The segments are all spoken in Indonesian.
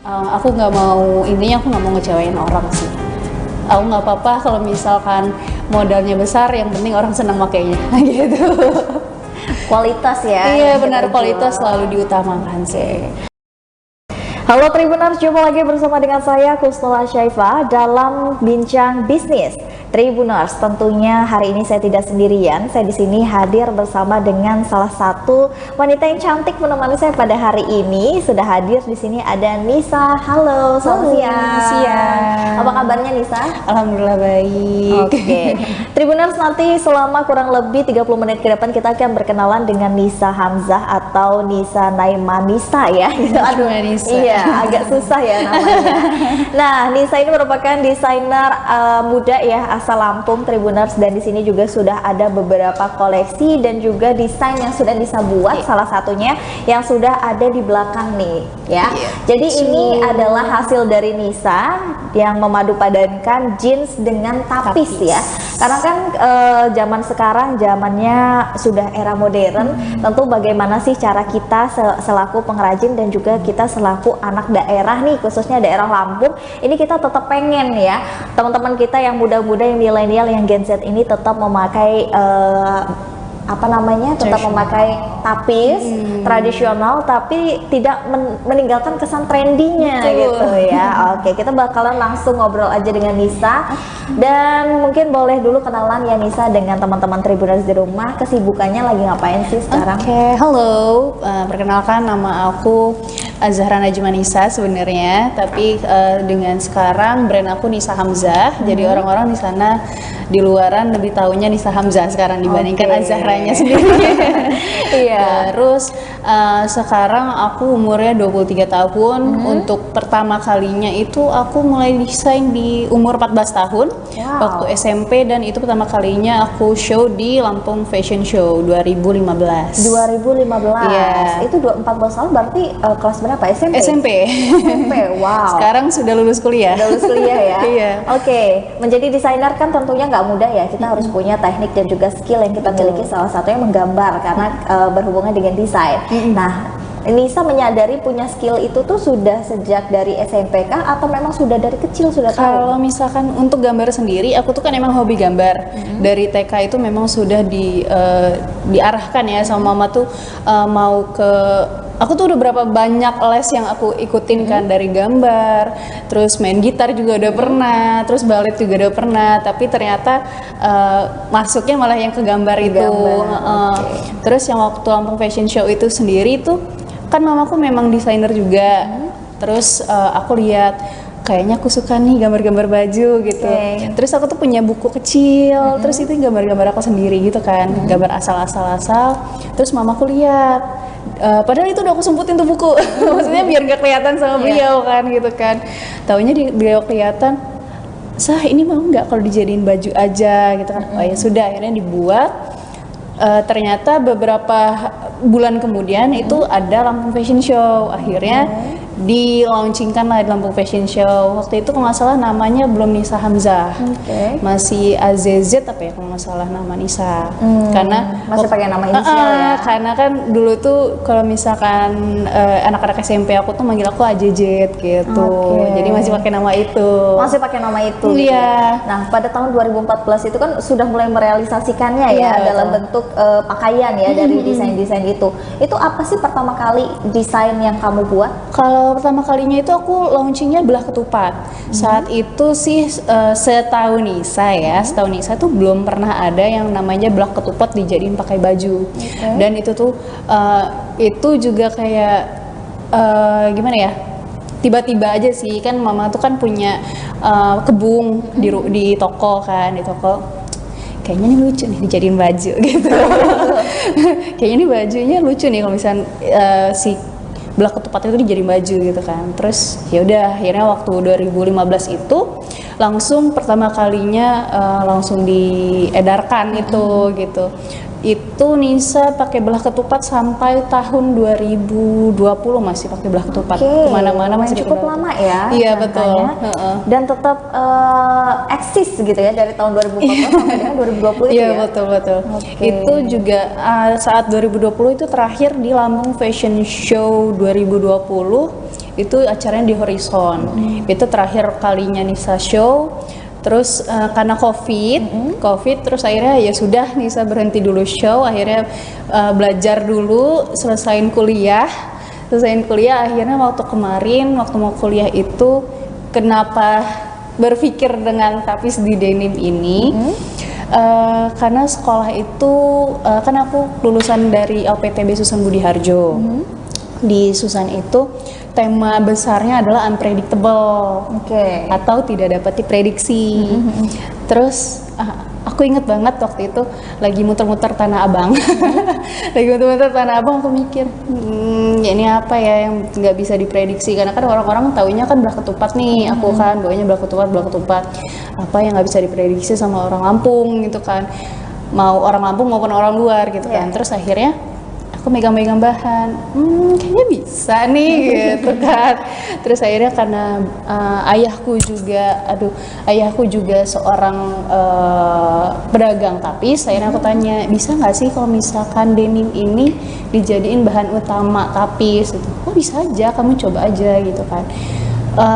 Aku nggak mau, intinya aku nggak mau ngecewain orang sih. Aku nggak apa-apa kalau misalkan modalnya besar, yang penting orang senang makainya gitu. Kualitas ya. Iya benar, kualitas selalu diutamakan sih. Halo Tribuners, jumpa lagi bersama dengan saya Kusnula Syaifa dalam Bincang Bisnis. Tribuners, tentunya hari ini saya tidak sendirian. Saya di sini hadir bersama dengan salah satu wanita yang cantik menemani saya pada hari ini. Sudah hadir di sini ada Nisa. Halo, selamat siang. Apa kabarnya Nisa? Alhamdulillah baik. Oke. Tribuners, nanti selama kurang lebih 30 menit ke depan kita akan berkenalan dengan Nisa Hamzah atau Nisa Naimanisa ya. Aduh Nisa. Iya, agak susah ya namanya. Nah, Nisa ini merupakan desainer muda ya, asal Lampung Tribuners, dan di sini juga sudah ada beberapa koleksi dan juga desain yang sudah Nisa buat, salah satunya yang sudah ada di belakang nih ya. Jadi ini adalah hasil dari Nisa yang memadupadankan jeans dengan tapis ya. Karena kan zaman sekarang zamannya sudah era modern, tentu bagaimana sih cara kita selaku pengrajin dan juga kita selaku anak daerah nih, khususnya daerah Lampung, ini kita tetap pengen ya teman-teman kita yang muda-muda, yang milenial, yang Gen Z ini tetap memakai tetap memakai tapis tradisional, tapi tidak meninggalkan kesan trendinya gitu ya. Oke, kita bakalan langsung ngobrol aja dengan Nisa, dan mungkin boleh dulu kenalan ya Nisa dengan teman-teman Tribuners di rumah, kesibukannya lagi ngapain sih sekarang? Oke, halo, perkenalkan nama aku Zahra Najma Nisa sebenarnya, tapi dengan sekarang brand aku Nisa Hamzah. Jadi orang-orang di sana di luaran lebih tahunya Nisa Hamzah sekarang dibandingkan Zahranya sendiri. Iya. Terus sekarang aku umurnya 23 tahun. Untuk pertama kalinya itu aku mulai desain di umur 14 tahun waktu SMP, dan itu pertama kalinya aku show di Lampung Fashion Show 2015. 2015. Iya. Itu 14 tahun berarti kelas berapa? SMP? SMP. Wow. Sekarang sudah lulus kuliah. Udah lulus kuliah ya. Iya. Oke, menjadi desainer kan tentunya nggak mudah ya. Kita harus punya teknik dan juga skill yang kita miliki, salah satunya menggambar karena berhubungan dengan desain. Nah, Nisa menyadari punya skill itu tuh sudah sejak dari SMP kah, atau memang sudah dari kecil sudah tahu? Kalau misalkan untuk gambar sendiri, aku tuh kan emang hobi gambar. Dari TK itu memang sudah diarahkan ya sama mama tuh mau ke. Aku tuh udah berapa banyak les yang aku ikutin kan, dari gambar, terus main gitar juga udah pernah, terus balet juga udah pernah, tapi ternyata masuknya malah yang ke gambar itu. Terus yang waktu Lampung Fashion Show itu sendiri tuh kan mamaku memang desainer juga. Terus aku lihat kayaknya aku suka nih gambar-gambar baju gitu. Terus aku tuh punya buku kecil, terus itu gambar-gambar aku sendiri gitu kan, gambar asal-asal. Terus mamaku lihat, padahal itu udah aku sumputin tuh buku, maksudnya biar gak kelihatan sama beliau kan gitu kan. Taunya beliau kelihatan, Sah ini mau nggak kalau dijadiin baju aja gitu kan. Oh ya sudah, akhirnya dibuat. Ternyata beberapa bulan kemudian itu ada Lampung Fashion Show, akhirnya di-launchingkan lah di Lampung Fashion Show. Waktu itu kalau nggak salah namanya belum Nisa Hamzah, masih AZZ apa ya kalau nggak salah nama Nisa, karena masih pakai nama inisial ya. Karena kan dulu tuh kalau misalkan anak-anak SMP aku tuh manggil aku AJZ gitu, jadi masih pakai nama itu. Masih pakai nama itu. Iya. Nah, pada tahun 2014 itu kan sudah mulai merealisasikannya ya dalam bentuk pakaian ya, dari desain-desain itu. Itu apa sih pertama kali desain yang kamu buat? Kalau pertama kalinya itu aku launchingnya belah ketupat. Saat itu sih setahu Nisa tuh belum pernah ada yang namanya belah ketupat dijadiin pakai baju. Dan itu tuh itu juga kayak gimana ya? Tiba-tiba aja sih, kan mama tuh kan punya kebun di toko kan, di toko. Kayaknya ini lucu nih dijadiin baju gitu. Kayaknya ini bajunya lucu nih kalau misalnya si belah ketupat itu dijadiin baju gitu kan. Terus ya udah, akhirnya waktu 2015 itu langsung pertama kalinya langsung diedarkan itu gitu. itu Nisa pakai belah ketupat sampai tahun 2020 masih pakai belah ketupat. Kemana-mana masih cukup lama ya. Iya betul. Dan tetap eksis gitu ya dari tahun 2014 sampai dengan 2020 itu iya, ya. Betul. Itu juga saat 2020 itu terakhir di Lampung Fashion Show 2020. Itu acaranya di Horizon. Itu terakhir kalinya Nisa show. Terus karena COVID terus akhirnya ya sudah Nisa berhenti dulu show, akhirnya belajar dulu, selesaiin kuliah akhirnya waktu kemarin waktu mau kuliah itu kenapa berpikir dengan tapis di denim ini. Karena sekolah itu kan aku lulusan dari LPTB Susan Budi Harjo. Di Susan itu tema besarnya adalah unpredictable, atau tidak dapat diprediksi. Terus aku inget banget waktu itu lagi muter-muter Tanah Abang, aku mikir, ya ini apa ya yang nggak bisa diprediksi, karena kan orang-orang taunya kan belah ketupat nih, aku kan bawanya belah ketupat, apa yang nggak bisa diprediksi sama orang Lampung gitu kan, mau orang Lampung maupun orang luar gitu kan. Terus akhirnya aku megang-megang bahan, kayaknya bisa nih gitu kan. Terus akhirnya karena ayahku juga seorang pedagang tapis, akhirnya aku tanya, bisa nggak sih kalau misalkan denim ini dijadiin bahan utama tapis gitu. Oh bisa aja, kamu coba aja gitu kan.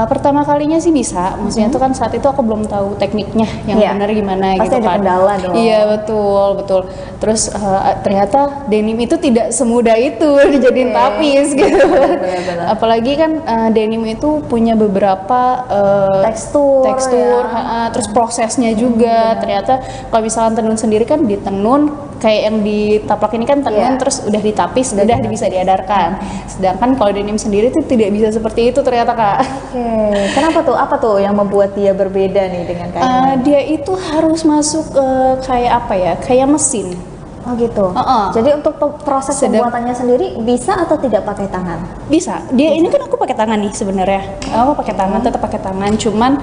Pertama kalinya sih bisa, maksudnya tuh kan saat itu aku belum tahu tekniknya yang benar gimana. Pasti gitu ada kan. kendala dong. Iya betul. Terus ternyata denim itu tidak semudah itu dijadiin tapis gitu. Benar. Apalagi kan denim itu punya beberapa tekstur ya. Terus prosesnya juga. Ternyata kalau misalkan tenun sendiri kan ditenun kayak yang ditaplak ini kan tenun terus udah ditapis, udah bisa diedarkan. Sedangkan kalau denim sendiri itu tidak bisa seperti itu ternyata Kak. Kenapa tuh? Apa tuh yang membuat dia berbeda nih dengan kain? Dia itu harus masuk kayak apa ya? Kayak mesin. Oh gitu. Jadi untuk proses pembuatannya sendiri bisa atau tidak pakai tangan? Bisa. Ini kan aku pakai tangan nih sebenarnya. Aku pakai tangan, tetap pakai tangan. Cuman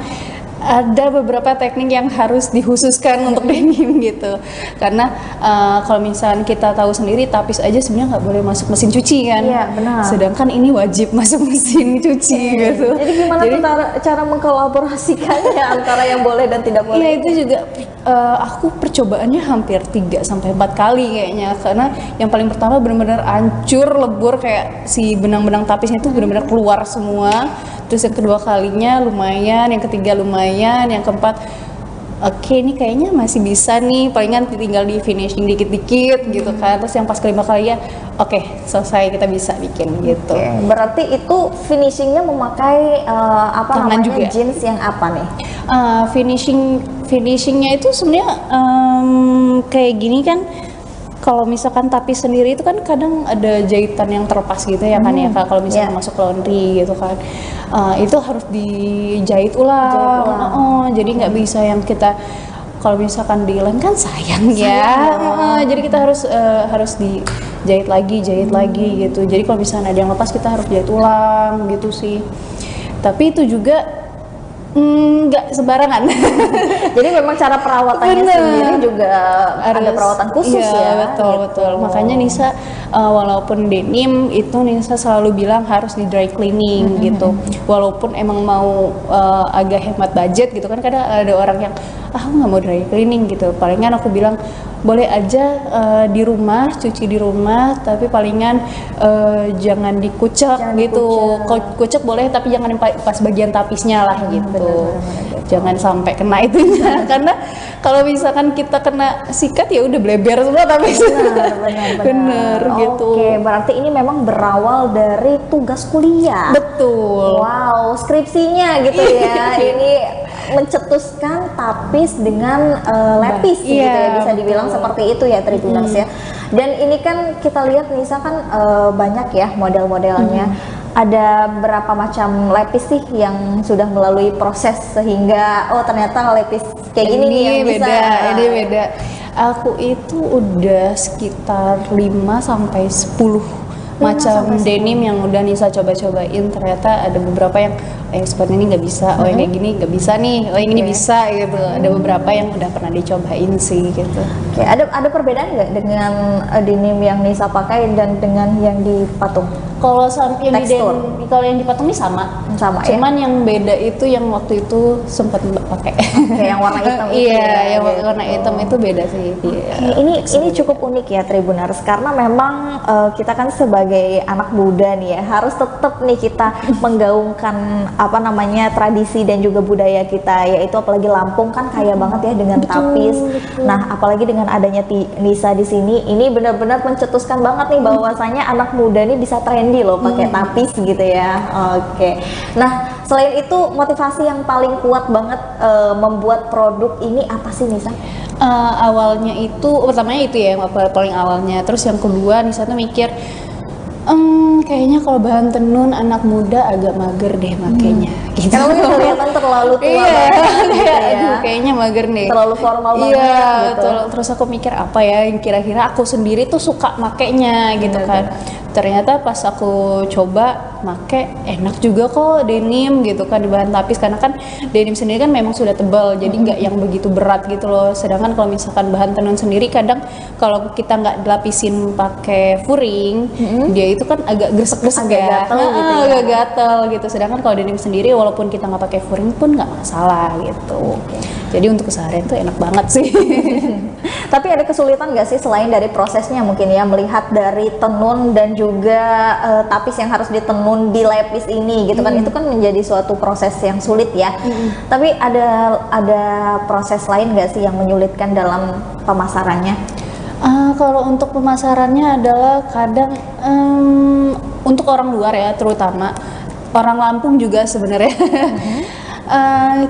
ada beberapa teknik yang harus dikhususkan untuk denim gitu, karena kalau misalnya kita tahu sendiri tapis aja sebenarnya nggak boleh masuk mesin cuci kan. Iya benar. Sedangkan ini wajib masuk mesin cuci gitu. Jadi gimana cara mengkolaborasikannya antara yang boleh dan tidak boleh? Iya itu juga aku percobaannya hampir 3 sampai 4 kali kayaknya, karena yang paling pertama benar-benar hancur lebur, kayak si benang-benang tapisnya itu benar-benar keluar semua. Terus yang kedua kalinya lumayan, yang ketiga lumayan, yang keempat oke ini kayaknya masih bisa nih, palingan tinggal di finishing dikit-dikit gitu kan. Terus yang pas kelima kalinya oke selesai, kita bisa bikin gitu. Berarti itu finishingnya memakai tangan juga. Jeans yang apa nih? Finishingnya itu sebenarnya kayak gini kan. Kalau misalkan tapis sendiri itu kan kadang ada jahitan yang terlepas gitu ya kan ya Kak, kalau misalkan masuk laundry gitu kan, itu harus dijahit ulang. Jadi nggak bisa yang kita kalau misalkan dilem kan sayang ya. Jadi kita harus dijahit lagi gitu. Jadi kalau misalkan ada yang lepas kita harus jahit ulang gitu sih. Tapi itu juga nggak sembarangan. Jadi memang cara perawatannya sendiri juga ada perawatan khusus ya. Betul. Makanya Nisa walaupun denim itu Nisa selalu bilang harus di dry cleaning gitu. Walaupun emang mau agak hemat budget gitu kan, kadang ada orang yang aku nggak mau dry cleaning gitu. Palingan aku bilang boleh aja di rumah, cuci di rumah, tapi palingan jangan dikucek gitu. Kucek boleh tapi jangan pas bagian tapisnya lah gitu. Jangan sampai kena itunya. Karena kalau misalkan kita kena sikat ya udah bleber semua tapisnya. Bener gitu. Oke, berarti ini memang berawal dari tugas kuliah. Betul. Wow, skripsinya gitu ya. Ini mencetuskan tapis dengan lepis gitu ya, bisa dibilang seperti itu ya Tribuners ya. Dan ini kan kita lihat Nisa kan banyak ya model-modelnya. Ada berapa macam lepis sih yang sudah melalui proses sehingga ternyata lepis kayak gini nih yang beda, bisa. Ini beda. Aku itu udah sekitar 5 sampai 10 macam denim yang udah Nisa coba-cobain. Ternyata ada beberapa yang seperti ini nggak bisa, yang kayak gini nggak bisa nih, yang ini bisa gitu. Ada beberapa yang udah pernah dicobain sih gitu. Oke, ada perbedaan nggak dengan denim yang Nisa pakai dan dengan yang di patung? Kalau yang Tekstur. kalau yang di patung ini sama. Sama ya? Cuman yang beda itu yang waktu itu sempat Mbak pakai. Oke, yang warna hitam itu Iya, ya, yang gitu. warna hitam itu beda sih. Ini cukup unik ya Tribuners, karena memang kita kan sebagai anak muda nih ya harus tetap nih kita menggaungkan apa namanya tradisi dan juga budaya kita, yaitu apalagi Lampung kan kaya banget ya dengan tapis. Nah, apalagi dengan adanya Nisa di sini, ini benar-benar mencetuskan banget nih bahwasanya anak muda ini bisa trendy loh pakai tapis gitu ya. Oke. Nah, selain itu motivasi yang paling kuat banget membuat produk ini apa sih Nisa? Awalnya itu pertamanya itu ya yang paling awalnya, terus yang kedua Nisa tuh mikir kayaknya kalau bahan tenun anak muda agak mager deh makanya gitu. Kalau kelihatan terlalu tua banget gitu ya. Aduh, kayaknya mager nih, Terlalu formal banget iya, gitu. terus aku mikir apa ya yang kira-kira aku sendiri tuh suka makainya gitu kan. Ternyata pas aku coba make enak juga kok denim gitu kan di bahan tapis, karena kan denim sendiri kan memang sudah tebal jadi nggak yang begitu berat gitu loh. Sedangkan kalau misalkan bahan tenun sendiri kadang kalau kita nggak dilapisin pakai furing dia itu kan agak gresek-gresek Agak ya, gatel gitu ya. agak gatel gitu. Sedangkan kalau denim sendiri walaupun kita nggak pakai furing pun nggak masalah gitu. Jadi untuk keseharian tuh enak banget sih. Tapi ada kesulitan nggak sih selain dari prosesnya mungkin ya, melihat dari tenun dan juga tapis yang harus ditenun di lepis ini gitu kan, itu kan menjadi suatu proses yang sulit ya. Tapi ada proses lain nggak sih yang menyulitkan dalam pemasarannya? Kalau untuk pemasarannya adalah kadang untuk orang luar ya, terutama orang Lampung juga sebenarnya.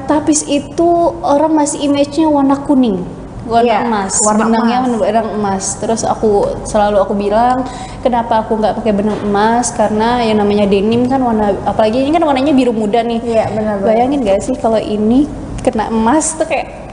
Tapis itu orang masih image-nya warna kuning, warna Iya, emas, warna benangnya emas. benang emas. Terus selalu aku bilang kenapa aku nggak pakai benang emas, karena yang namanya denim kan warna, apalagi ini kan warnanya biru muda nih. Iya, benar. Bayangin gak sih kalau ini kena emas tuh kayak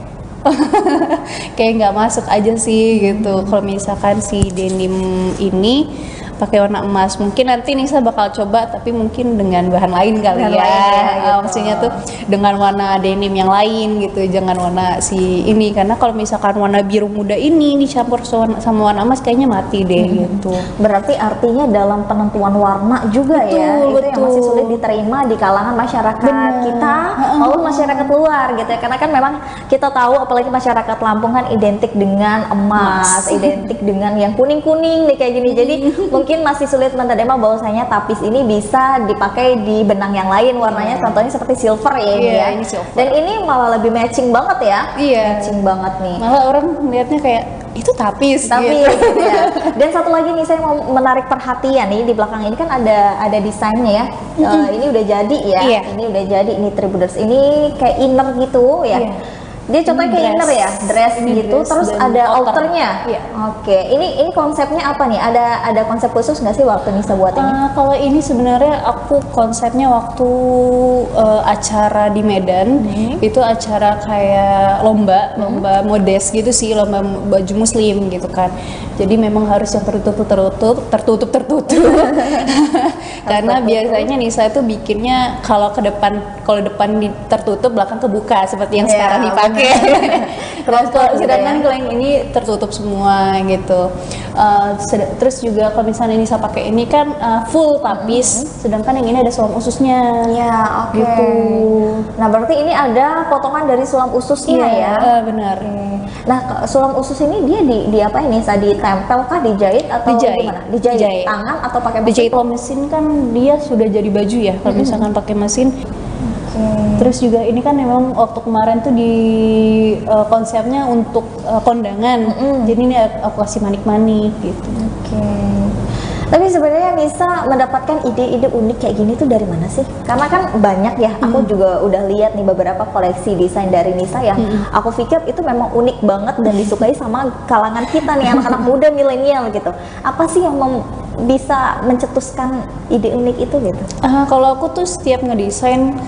kayak nggak masuk aja sih gitu. Kalau misalkan si denim ini pakai warna emas, mungkin nanti Nisa bakal coba tapi mungkin dengan bahan lain kali Bahan ya. lain ya, gitu. Maksudnya tuh dengan warna denim yang lain gitu, jangan warna si ini, karena kalau misalkan warna biru muda ini dicampur sama warna emas kayaknya mati deh gitu. Berarti artinya dalam penentuan warna juga ya, itu yang masih sulit diterima di kalangan masyarakat kita maupun masyarakat luar gitu ya. Karena kan memang kita tahu apalagi masyarakat Lampung kan identik dengan emas, identik dengan yang kuning-kuning nih kayak gini. Jadi mungkin masih sulit menerima bahwasanya tapis ini bisa dipakai di benang yang lain warnanya, contohnya seperti silver ya ini Iya, ya. ini silver. Dan ini malah lebih matching banget ya. Iya. Matching banget nih. Malah orang melihatnya kayak itu tapis Tapi gitu. gitu ya. Dan satu lagi nih saya mau menarik perhatian nih, di belakang ini kan ada desainnya ya. Ini udah jadi ya. Iya. Ini udah jadi ini Tribuners. Ini kayak inner gitu ya. Iya. Dia contohnya Ini kayak dress. inner ya, dress Ini gitu. dress Terus dan ada outer. outernya. Iya. Oke. Ini konsepnya apa nih? Ada konsep khusus nggak sih waktu Nisa buat ini? Kalau ini sebenarnya aku konsepnya waktu acara di Medan, itu acara kayak lomba modest gitu sih, lomba baju muslim gitu kan. Jadi memang harus yang tertutup. Karena biasanya Nisa itu bikinnya kalau depan tertutup, belakang kebuka seperti yang Iya, sekarang dipakai. Sedangkan gitu ya. kalau yang ini tertutup semua gitu. Terus juga kalau misalnya Nisa pakai ini kan full tapis, sedangkan yang ini ada sulam ususnya. Ya, oke. Gitu. Nah, berarti ini ada potongan dari sulam ususnya ya. Benar. Nah, sulam usus ini dia di apa ini? Ditempel kah, dijahit atau Dijahit. gimana? Dijahit. Dijahit. Tangan atau pakai mesin? Dijahit kalau mesin kan dia sudah jadi baju ya. Kalau misalkan pakai mesin. Terus juga ini kan memang waktu kemarin tuh di konsepnya untuk kondangan. Jadi ini aku kasih manik-manik gitu. Oke. Tapi sebenarnya Nisa mendapatkan ide-ide unik kayak gini tuh dari mana sih? Karena kan banyak ya, aku juga udah lihat nih beberapa koleksi desain dari Nisa yang aku pikir itu memang unik banget dan disukai sama kalangan kita nih, anak-anak muda milenial gitu. Apa sih yang bisa mencetuskan ide unik itu gitu? Kalau aku tuh setiap ngedesain,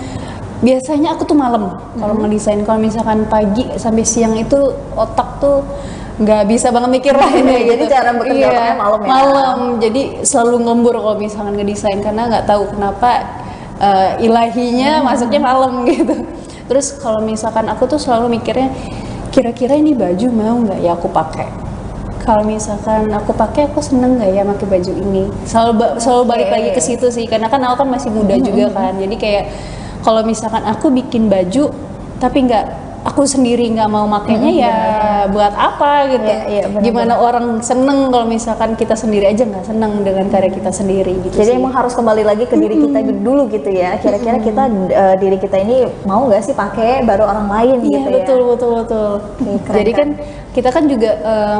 biasanya aku tuh malam kalau ngedesain. Kalau misalkan pagi sampai siang itu otak tuh nggak bisa banget mikir lah ini. Jadi cara bekerja otaknya malam ya? Malam, jadi selalu ngembur kalau misalkan ngedesain, karena nggak tahu kenapa ilahinya masuknya malam gitu. Terus kalau misalkan aku tuh selalu mikirnya kira-kira ini baju mau nggak ya aku pakai. Kalau misalkan aku pakai, aku seneng nggak ya pakai baju ini. Selalu balik lagi ke situ sih, karena kan aku kan masih muda juga kan. Jadi kayak kalau misalkan aku bikin baju tapi nggak aku sendiri nggak mau makainya, ya buat apa gitu. Gimana orang seneng kalau misalkan kita sendiri aja nggak seneng dengan karya kita sendiri gitu. Jadi sih. emang harus kembali lagi ke diri kita dulu gitu ya. Kira-kira kita diri kita ini mau nggak sih pakai baru orang lain gitu ya. Betul. Jadi kan kita kan juga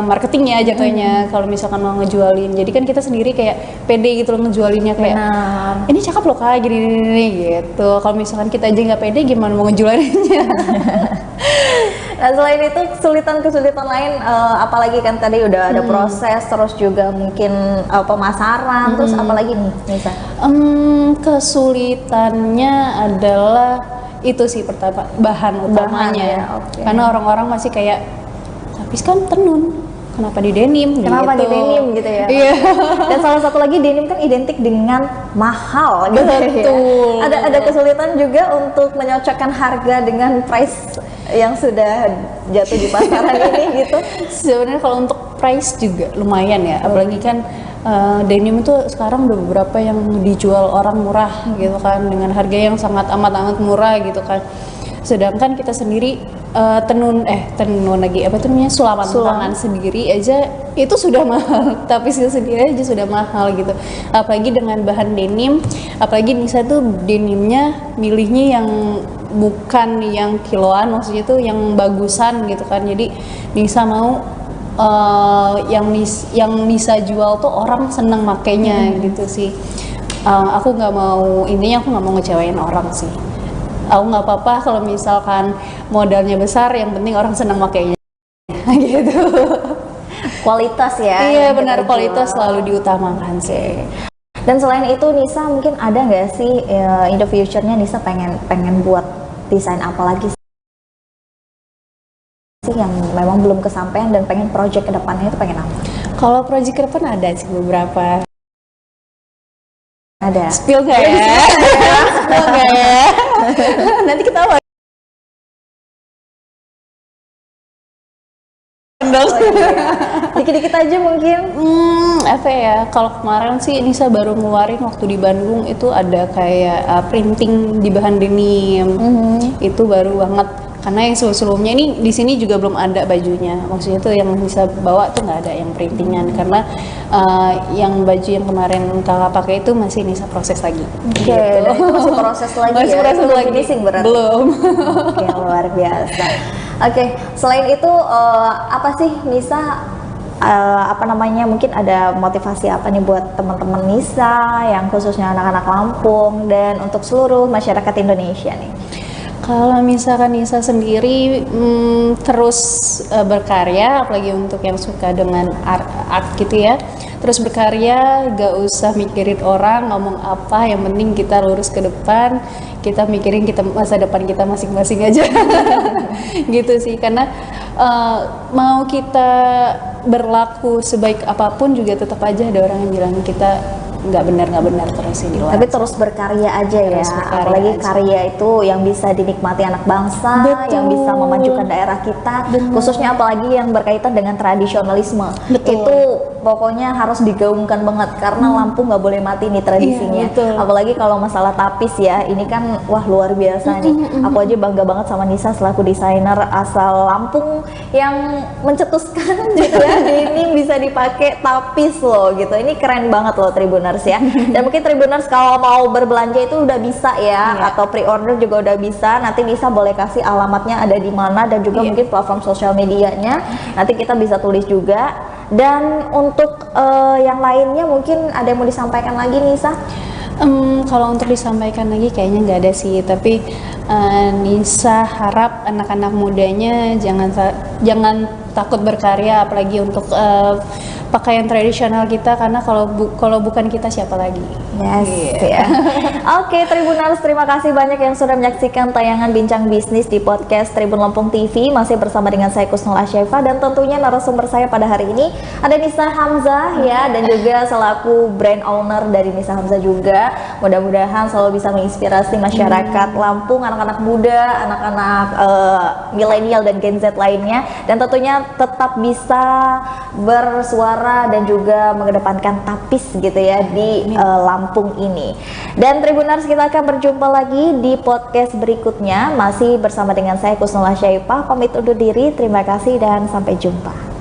marketing ya jatuhnya kalau misalkan mau ngejualin. Jadi kan kita sendiri kayak pede gitu loh ngejualinnya, kayak ini cakep loh kak gini gitu. Kalau misalkan kita aja nggak pede, gimana mau ngejualinnya? Nah, selain itu kesulitan lain, apalagi kan tadi udah ada proses, terus juga mungkin pemasaran, terus apalagi nih Nisa? Kesulitannya adalah itu sih pertama, bahan utamanya. ya, Karena orang-orang masih kayak, tapi kan tenun, kenapa di denim? Kenapa gitu. di denim gitu ya? Iya. Dan salah satu lagi denim kan identik dengan mahal gitu. Betul. Ya. Ada kesulitan juga untuk menyocokkan harga dengan price yang sudah jatuh di pasaran ini gitu. Sebenarnya kalau untuk price juga lumayan ya, apalagi kan denim itu sekarang udah beberapa yang dijual orang murah gitu kan, dengan harga yang sangat amat murah gitu kan. Sedangkan kita sendiri tenun lagi apa tuh namanya, sulaman tangan sendiri aja itu sudah mahal, tapi sendiri aja sudah mahal gitu. Apalagi dengan bahan denim, apalagi Nisa tuh denimnya milihnya yang bukan yang kiloan, maksudnya tuh yang bagusan gitu kan. Jadi Nisa mau yang Nisa jual tuh orang seneng makainya gitu sih. Aku nggak mau, intinya aku nggak mau ngecewain orang sih. Aku nggak apa-apa kalau misalkan modalnya besar, yang penting orang senang makainya gitu. Kualitas ya. Iya benar, kualitas selalu diutamakan sih. Dan selain itu Nisa mungkin ada nggak sih in the future-nya Nisa pengen buat desain apa lagi sih yang memang belum kesampaian dan pengen project kedepannya itu pengen apa? Kalau project ke depan ada sih beberapa. Ada. Spill nggak ya? Spill nggak ya? Nanti ketawa. Dikit-dikit aja mungkin. Apa ya? Kalau kemarin sih Nisa baru ngeluarin waktu di Bandung itu ada kayak printing di bahan denim. Itu baru banget. Karena yang sebelumnya ini di sini juga belum ada bajunya. Maksudnya tuh yang bisa bawa tuh nggak ada yang printingan, karena yang baju yang kemarin kakak pakai itu masih Nisa proses lagi. Oke, dan itu masih proses lagi masih ya? proses lagi. Finishing berarti? Belum. Oke, luar biasa. Oke, selain itu apa sih Nisa mungkin ada motivasi apa nih buat teman-teman Nisa yang khususnya anak-anak Lampung dan untuk seluruh masyarakat Indonesia nih? Kalau misalkan Nisa sendiri terus berkarya, apalagi untuk yang suka dengan art gitu ya, terus berkarya, gak usah mikirin orang ngomong apa, yang penting kita lurus ke depan, kita mikirin masa depan kita masing-masing aja. Gitu sih, karena mau kita berlaku sebaik apapun juga tetap aja ada orang yang bilang kita nggak benar terus di luar. Tapi terus berkarya aja terus ya, apalagi aja. Karya itu yang bisa dinikmati anak bangsa, yang bisa memajukan daerah kita, khususnya apalagi yang berkaitan dengan tradisionalisme. Itu pokoknya harus digaungkan banget, karena Lampung nggak boleh mati nih tradisinya. Apalagi kalau masalah tapis ya, ini kan wah luar biasa nih. Aku aja bangga banget sama Nisa selaku desainer asal Lampung yang mencetuskan gitu ya, ini bisa dipakai tapis loh gitu. Ini keren banget loh Tribuners ya. Dan mungkin Tribuners kalau mau berbelanja itu udah bisa ya, atau pre-order juga udah bisa. Nanti Nisa boleh kasih alamatnya ada di mana, dan juga mungkin platform sosial medianya. Nanti kita bisa tulis juga. Dan untuk yang lainnya mungkin ada yang mau disampaikan lagi Nisa? Kalau untuk disampaikan lagi kayaknya nggak ada sih, tapi Nisa harap anak-anak mudanya jangan takut berkarya, apalagi untuk pakaian tradisional kita, karena kalau bukan kita siapa lagi. Yes, ya. Oke, Tribuners, terima kasih banyak yang sudah menyaksikan tayangan Bincang Bisnis di podcast Tribun Lampung TV. Masih bersama dengan saya Kusnul Asyaifah, dan tentunya narasumber saya pada hari ini ada Nisa Hamzah ya, dan juga selaku brand owner dari Nisa Hamzah juga. Mudah-mudahan selalu bisa menginspirasi masyarakat Lampung, anak-anak muda, anak-anak milenial dan Gen Z lainnya, dan tentunya tetap bisa bersuara dan juga mengedepankan tapis gitu ya di Lampung ini. Dan Tribuners, kita akan berjumpa lagi di podcast berikutnya, masih bersama dengan saya Kusnul Asyaifah. Pamit undur diri, terima kasih dan sampai jumpa.